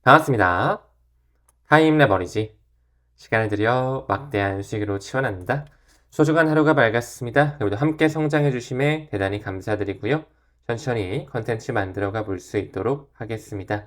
반갑습니다. 타임레버리지. 시간을 들여 막대한 수익으로 치환합니다. 소중한 하루가 밝았습니다. 여러분도 함께 성장해 주심에 대단히 감사드리고요. 천천히 컨텐츠 만들어가 볼 수 있도록 하겠습니다.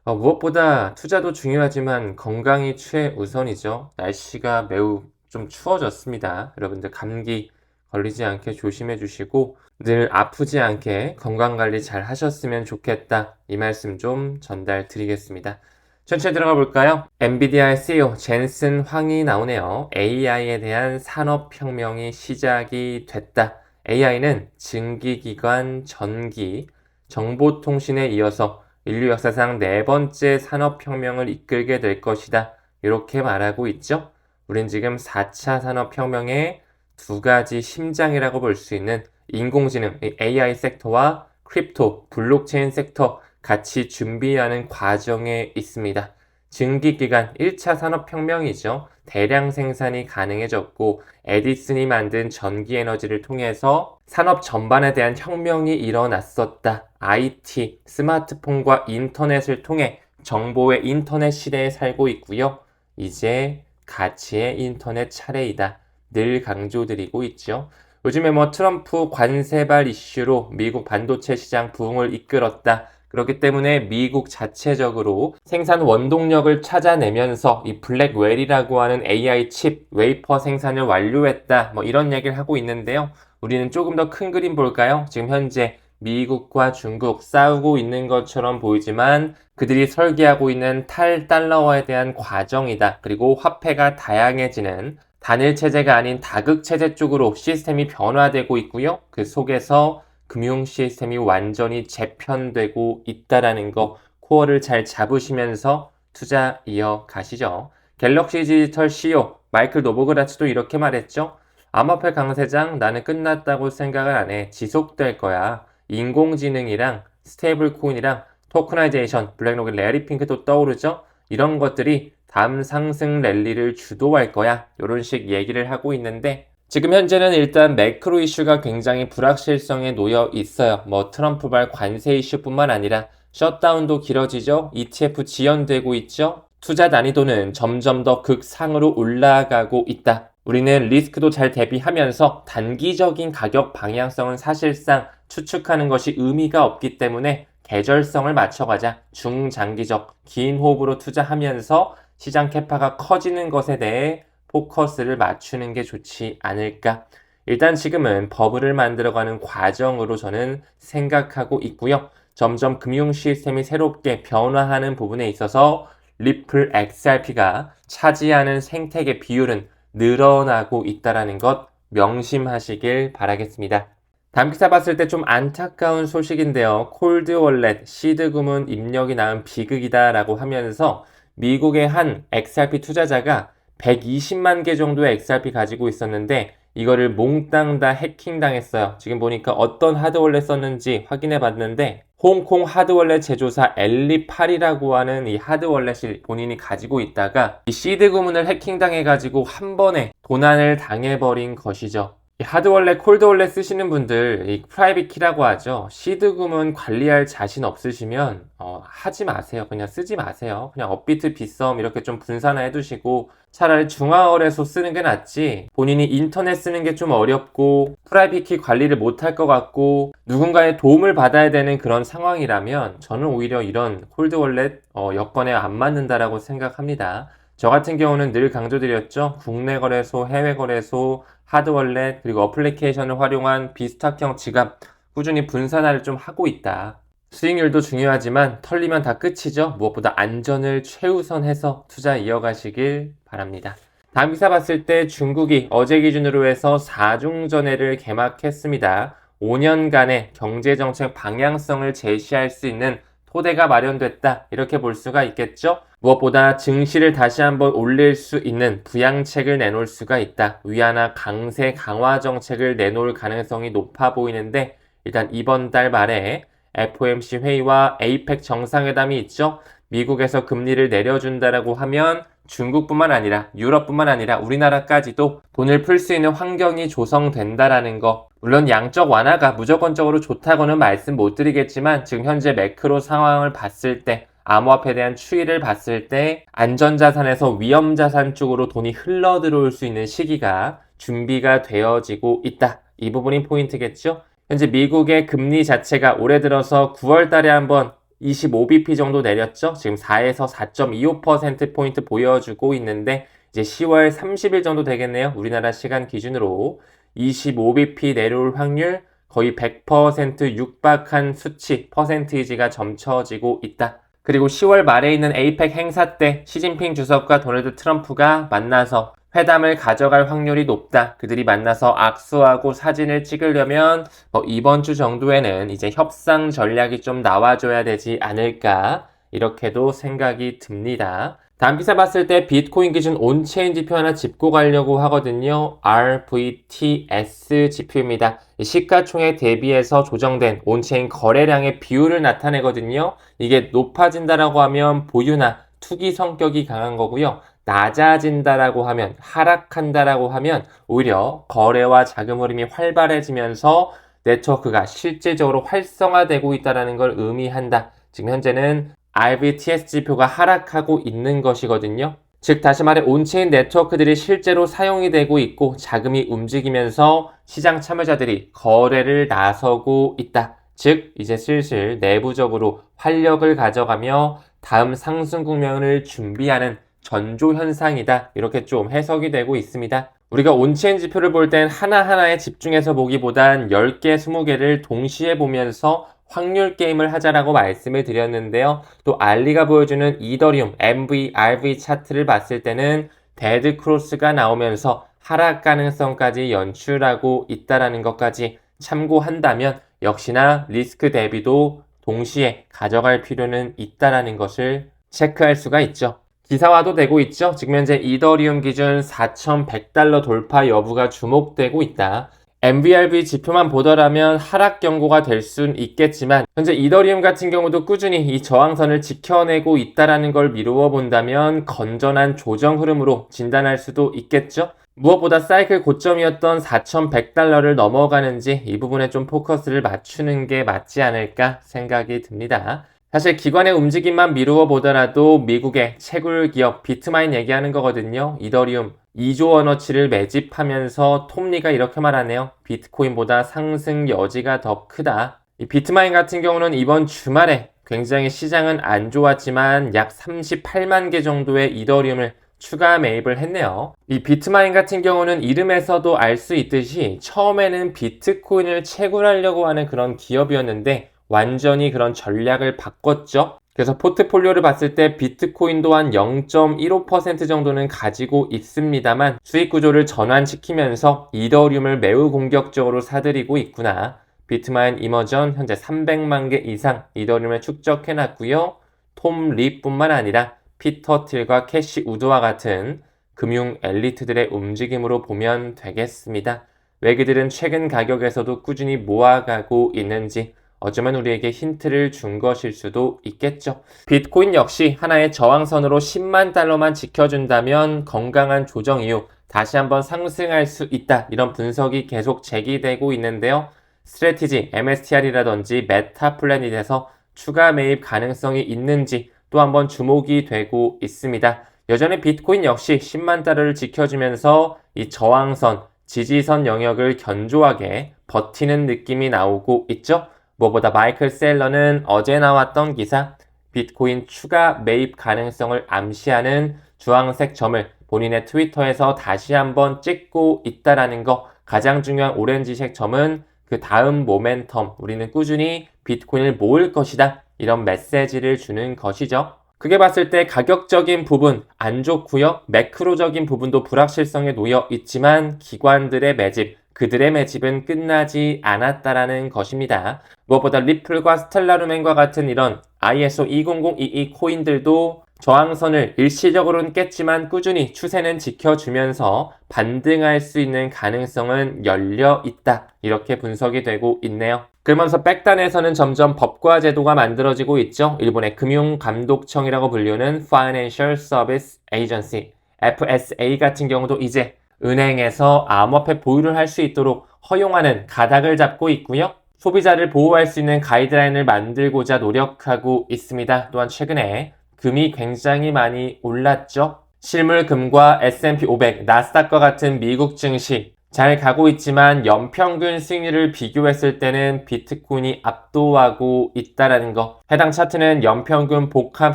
무엇보다 투자도 중요하지만 건강이 최우선이죠. 날씨가 매우 좀 추워졌습니다. 여러분들 감기 걸리지 않게 조심해 주시고 늘 아프지 않게 건강관리 잘 하셨으면 좋겠다. 이 말씀 좀 전달 드리겠습니다. 천천히 들어가 볼까요? 엔비디아의 CEO 젠슨 황이 나오네요. AI에 대한 산업혁명이 시작이 됐다. AI는 증기기관, 전기, 정보통신에 이어서 인류 역사상 4번째 산업혁명을 이끌게 될 것이다. 이렇게 말하고 있죠. 우린 지금 4차 산업혁명의 두 가지 심장이라고 볼 수 있는 인공지능, AI 섹터와 크립토, 블록체인 섹터 같이 준비하는 과정에 있습니다. 증기기관 1차 산업혁명이죠. 대량 생산이 가능해졌고 에디슨이 만든 전기에너지를 통해서 산업 전반에 대한 혁명이 일어났었다. IT, 스마트폰과 인터넷을 통해 정보의 인터넷 시대에 살고 있고요. 이제 가치의 인터넷 차례이다. 늘 강조드리고 있죠. 요즘에 트럼프 관세발 이슈로 미국 반도체 시장 부흥을 이끌었다. 그렇기 때문에 미국 자체적으로 생산 원동력을 찾아내면서 이 블랙웰이라고 하는 AI 칩 웨이퍼 생산을 완료했다. 이런 얘기를 하고 있는데요. 우리는 조금 더 큰 그림 볼까요? 지금 현재 미국과 중국 싸우고 있는 것처럼 보이지만 그들이 설계하고 있는 탈달러화에 대한 과정이다. 그리고 화폐가 다양해지는 단일 체제가 아닌 다극 체제 쪽으로 시스템이 변화되고 있고요. 그 속에서 금융 시스템이 완전히 재편되고 있다라는 거 코어를 잘 잡으시면서 투자 이어가시죠. 갤럭시 디지털 CEO 마이클 노보그라츠도 이렇게 말했죠. 암호화폐 강세장 나는 끝났다고 생각을 안 해. 지속될 거야. 인공지능이랑 스테이블 코인이랑 토크나이제이션, 블랙록의 레리 핑크도 떠오르죠. 이런 것들이 다음 상승 랠리를 주도할 거야. 이런 식 얘기를 하고 있는데 지금 현재는 일단 매크로 이슈가 굉장히 불확실성에 놓여 있어요. 트럼프발 관세 이슈뿐만 아니라 셧다운도 길어지죠. ETF 지연되고 있죠. 투자 난이도는 점점 더 극상으로 올라가고 있다. 우리는 리스크도 잘 대비하면서 단기적인 가격 방향성은 사실상 추측하는 것이 의미가 없기 때문에 계절성을 맞춰가자. 중장기적 긴 호흡으로 투자하면서 시장 캐파가 커지는 것에 대해 포커스를 맞추는 게 좋지 않을까. 일단 지금은 버블을 만들어가는 과정으로 저는 생각하고 있고요. 점점 금융 시스템이 새롭게 변화하는 부분에 있어서 리플 XRP가 차지하는 생태계 비율은 늘어나고 있다는 것 명심하시길 바라겠습니다. 다음 기사 봤을 때 좀 안타까운 소식인데요. 콜드 월렛, 시드 구문 입력이 나온 비극이다라고 하면서 미국의 한 XRP 투자자가 120만 개 정도의 XRP 가지고 있었는데 이거를 몽땅 다 해킹당했어요. 지금 보니까 어떤 하드월렛 썼는지 확인해 봤는데 홍콩 하드월렛 제조사 엘리팔이라고 하는 이 하드월렛을 본인이 가지고 있다가 이 시드 구문을 해킹당해 가지고 한 번에 도난을 당해버린 것이죠. 이 하드월렛, 콜드월렛 쓰시는 분들 이 프라이빗 키라고 하죠. 시드 구문 관리할 자신 없으시면 하지 마세요. 그냥 쓰지 마세요. 그냥 업비트, 빗썸 이렇게 좀 분산해 두시고 차라리 중화거래소 쓰는 게 낫지. 본인이 인터넷 쓰는 게 좀 어렵고 프라이빗 키 관리를 못할 것 같고 누군가의 도움을 받아야 되는 그런 상황이라면 저는 오히려 이런 콜드월렛 여건에 안 맞는다라고 생각합니다. 저 같은 경우는 늘 강조드렸죠. 국내 거래소, 해외 거래소, 하드월렛, 그리고 어플리케이션을 활용한 비스탁형 지갑 꾸준히 분산화를 좀 하고 있다. 수익률도 중요하지만 털리면 다 끝이죠. 무엇보다 안전을 최우선해서 투자 이어가시길 바랍니다. 다음 기사 봤을 때 중국이 어제 기준으로 해서 4중전회를 개막했습니다. 5년간의 경제정책 방향성을 제시할 수 있는 토대가 마련됐다. 이렇게 볼 수가 있겠죠. 무엇보다 증시를 다시 한번 올릴 수 있는 부양책을 내놓을 수가 있다. 위안화 강세 강화 정책을 내놓을 가능성이 높아 보이는데 일단 이번 달 말에 FOMC 회의와 APEC 정상회담이 있죠. 미국에서 금리를 내려준다라고 하면 중국뿐만 아니라 유럽뿐만 아니라 우리나라까지도 돈을 풀 수 있는 환경이 조성된다라는 거. 물론 양적 완화가 무조건적으로 좋다고는 말씀 못 드리겠지만 지금 현재 매크로 상황을 봤을 때 암호화폐에 대한 추이를 봤을 때 안전자산에서 위험자산 쪽으로 돈이 흘러 들어올 수 있는 시기가 준비가 되어지고 있다. 이 부분이 포인트겠죠? 현재 미국의 금리 자체가 올해 들어서 9월 달에 한번 25bp 정도 내렸죠? 지금 4에서 4.25%포인트 보여주고 있는데 이제 10월 30일 정도 되겠네요. 우리나라 시간 기준으로 25bp 내려올 확률 거의 100% 육박한 수치, 퍼센티지가 점쳐지고 있다. 그리고 10월 말에 있는 에이펙 행사 때 시진핑 주석과 도널드 트럼프가 만나서 회담을 가져갈 확률이 높다. 그들이 만나서 악수하고 사진을 찍으려면 이번 주 정도에는 이제 협상 전략이 좀 나와줘야 되지 않을까. 이렇게도 생각이 듭니다. 다음 기사 봤을 때 비트코인 기준 온체인 지표 하나 짚고 가려고 하거든요. RVTS 지표입니다. 시가총액 대비해서 조정된 온체인 거래량의 비율을 나타내거든요. 이게 높아진다라고 하면 보유나 투기 성격이 강한 거고요. 낮아진다라고 하면, 하락한다라고 하면 오히려 거래와 자금 흐름이 활발해지면서 네트워크가 실질적으로 활성화되고 있다는 걸 의미한다. 지금 현재는 RVTS 지표가 하락하고 있는 것이거든요. 즉 다시 말해 온체인 네트워크들이 실제로 사용이 되고 있고 자금이 움직이면서 시장 참여자들이 거래를 나서고 있다. 즉 이제 슬슬 내부적으로 활력을 가져가며 다음 상승 국면을 준비하는 전조 현상이다. 이렇게 좀 해석이 되고 있습니다. 우리가 온체인 지표를 볼 땐 하나하나에 집중해서 보기보단 10개, 20개를 동시에 보면서 확률 게임을 하자라고 말씀을 드렸는데요. 또 알리가 보여주는 이더리움 MVRV 차트를 봤을 때는 데드 크로스가 나오면서 하락 가능성까지 연출하고 있다는 것까지 참고한다면 역시나 리스크 대비도 동시에 가져갈 필요는 있다는 것을 체크할 수가 있죠. 기사화도 되고 있죠. 지금 현재 이더리움 기준 4,100달러 돌파 여부가 주목되고 있다. MVRV 지표만 보더라면 하락 경고가 될 수는 있겠지만 현재 이더리움 같은 경우도 꾸준히 이 저항선을 지켜내고 있다는 걸 미루어 본다면 건전한 조정 흐름으로 진단할 수도 있겠죠. 무엇보다 사이클 고점이었던 4,100달러를 넘어가는지 이 부분에 좀 포커스를 맞추는 게 맞지 않을까 생각이 듭니다. 사실 기관의 움직임만 미루어 보더라도 미국의 채굴 기업 비트마인 얘기하는 거거든요. 이더리움 2조 원어치를 매집하면서 톱니가 이렇게 말하네요. 비트코인보다 상승 여지가 더 크다. 이 비트마인 같은 경우는 이번 주말에 굉장히 시장은 안 좋았지만 약 38만 개 정도의 이더리움을 추가 매입을 했네요. 이 비트마인 같은 경우는 이름에서도 알 수 있듯이 처음에는 비트코인을 채굴하려고 하는 그런 기업이었는데 완전히 그런 전략을 바꿨죠. 그래서 포트폴리오를 봤을 때 비트코인도 한 0.15% 정도는 가지고 있습니다만 수익 구조를 전환시키면서 이더리움을 매우 공격적으로 사들이고 있구나. 비트마인 이머전 현재 300만 개 이상 이더리움을 축적해놨고요. 톰 리뿐만 아니라 피터 틸과 캐시 우드와 같은 금융 엘리트들의 움직임으로 보면 되겠습니다. 왜 그들은 최근 가격에서도 꾸준히 모아가고 있는지 어쩌면 우리에게 힌트를 준 것일 수도 있겠죠. 비트코인 역시 하나의 저항선으로 10만 달러만 지켜준다면 건강한 조정 이후 다시 한번 상승할 수 있다. 이런 분석이 계속 제기되고 있는데요. 스트래티지, MSTR이라든지 메타플래닛에서 추가 매입 가능성이 있는지 또 한번 주목이 되고 있습니다. 여전히 비트코인 역시 10만 달러를 지켜주면서 이 저항선, 지지선 영역을 견조하게 버티는 느낌이 나오고 있죠. 무엇보다 마이클 셀러는 어제 나왔던 기사 비트코인 추가 매입 가능성을 암시하는 주황색 점을 본인의 트위터에서 다시 한번 찍고 있다라는 거. 가장 중요한 오렌지색 점은 그 다음 모멘텀, 우리는 꾸준히 비트코인을 모을 것이다. 이런 메시지를 주는 것이죠. 크게 봤을 때 가격적인 부분 안 좋고요. 매크로적인 부분도 불확실성에 놓여 있지만 기관들의 매집, 그들의 매집은 끝나지 않았다라는 것입니다. 무엇보다 리플과 스텔라루멘과 같은 이런 ISO 20022 코인들도 저항선을 일시적으로는 깼지만 꾸준히 추세는 지켜주면서 반등할 수 있는 가능성은 열려 있다. 이렇게 분석이 되고 있네요. 그러면서 백단에서는 점점 법과 제도가 만들어지고 있죠. 일본의 금융감독청이라고 불리는 Financial Service Agency, FSA 같은 경우도 이제 은행에서 암호화폐 보유를 할 수 있도록 허용하는 가닥을 잡고 있고요. 소비자를 보호할 수 있는 가이드라인을 만들고자 노력하고 있습니다. 또한 최근에 금이 굉장히 많이 올랐죠. 실물 금과 S&P 500, 나스닥과 같은 미국 증시 잘 가고 있지만 연평균 수익률을 비교했을 때는 비트코인이 압도하고 있다라는 거. 해당 차트는 연평균 복합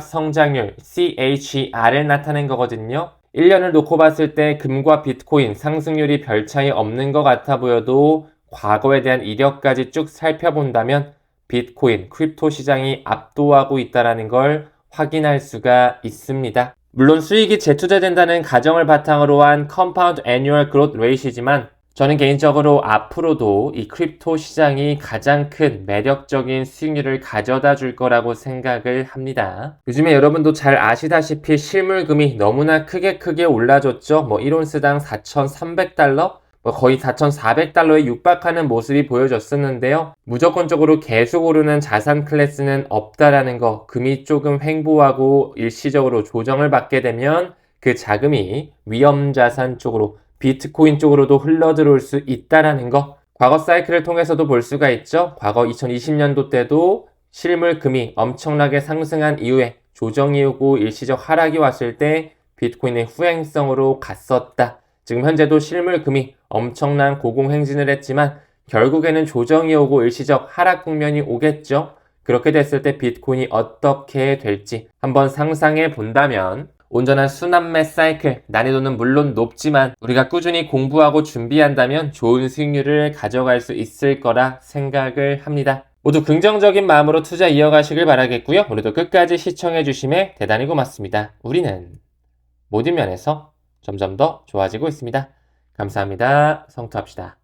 성장률 CHR을 나타낸 거거든요. 1년을 놓고 봤을 때 금과 비트코인 상승률이 별 차이 없는 것 같아 보여도 과거에 대한 이력까지 쭉 살펴본다면 비트코인, 크립토 시장이 압도하고 있다는 걸 확인할 수가 있습니다. 물론 수익이 재투자된다는 가정을 바탕으로 한 컴파운드 애뉴얼 그로트 레이시지만 저는 개인적으로 앞으로도 이 크립토 시장이 가장 큰 매력적인 수익률을 가져다 줄 거라고 생각을 합니다. 요즘에 여러분도 잘 아시다시피 실물금이 너무나 크게 올라줬죠. 1온스당 4,300달러? 거의 4,400달러에 육박하는 모습이 보여졌었는데요. 무조건적으로 계속 오르는 자산 클래스는 없다라는 거, 금이 조금 횡보하고 일시적으로 조정을 받게 되면 그 자금이 위험자산 쪽으로, 비트코인 쪽으로도 흘러들어올 수 있다라는 거, 과거 사이클을 통해서도 볼 수가 있죠. 과거 2020년도 때도 실물 금이 엄청나게 상승한 이후에 조정이 오고 일시적 하락이 왔을 때 비트코인의 후행성으로 갔었다. 지금 현재도 실물 금이 엄청난 고공행진을 했지만 결국에는 조정이 오고 일시적 하락 국면이 오겠죠. 그렇게 됐을 때 비트코인이 어떻게 될지 한번 상상해 본다면 온전한 순환매 사이클, 난이도는 물론 높지만 우리가 꾸준히 공부하고 준비한다면 좋은 수익률을 가져갈 수 있을 거라 생각을 합니다. 모두 긍정적인 마음으로 투자 이어가시길 바라겠고요. 오늘도 끝까지 시청해 주심에 대단히 고맙습니다. 우리는 모든 면에서 점점 더 좋아지고 있습니다. 감사합니다. 성투합시다.